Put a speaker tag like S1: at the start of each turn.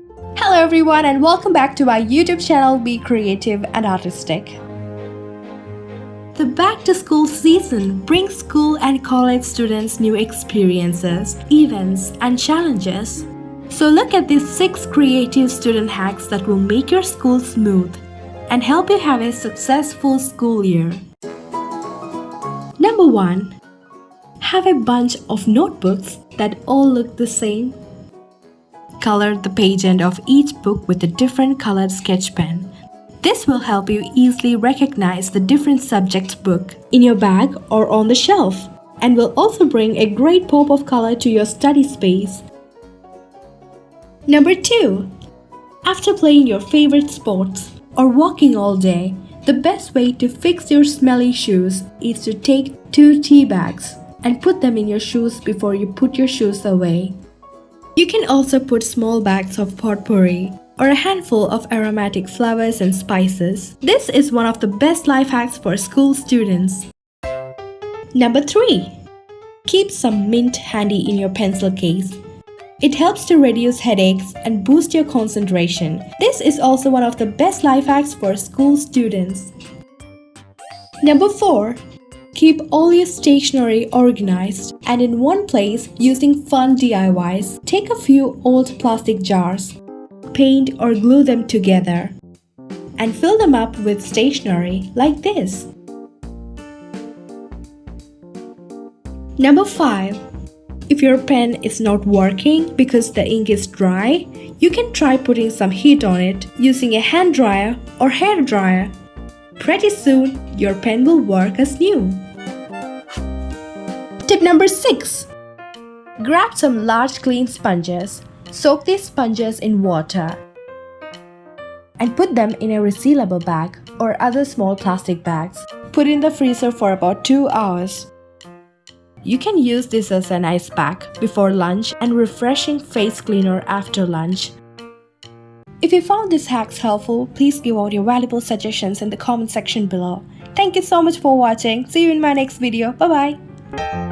S1: Hello everyone and welcome back to our YouTube channel Be Creative and Artistic. The back-to-school season brings school and college students new experiences, events and challenges. So look at these 6 creative student hacks that will make your school smooth and help you have a successful school year. Number 1. Have a bunch of notebooks that all look the same. Color the page end of each book with a different colored sketch pen. This will help you easily recognize the different subjects book in your bag or on the shelf and will also bring a great pop of color to your study space. Number 2. After playing your favorite sports or walking all day, the best way to fix your smelly shoes is to take 2 tea bags and put them in your shoes before you put your shoes away. You can also put small bags of potpourri or a handful of aromatic flowers and spices. This is one of the best life hacks for school students. Number 3. Keep some mint handy in your pencil case. It helps to reduce headaches and boost your concentration. This is also one of the best life hacks for school students. Number 4. Keep all your stationery organized and in one place using fun DIYs. Take a few old plastic jars, paint or glue them together, and fill them up with stationery like this. Number 5. If your pen is not working because the ink is dry, you can try putting some heat on it using a hand dryer or hair dryer. Pretty soon, your pen will work as new. Tip number 6. Grab some large clean sponges. Soak these sponges in water and put them in a resealable bag or other small plastic bags. Put in the freezer for about 2 hours. You can use this as an ice pack before lunch and refreshing face cleaner after lunch. If you found these hacks helpful, please give out your valuable suggestions in the comment section below. Thank you so much for watching. See you in my next video. Bye bye.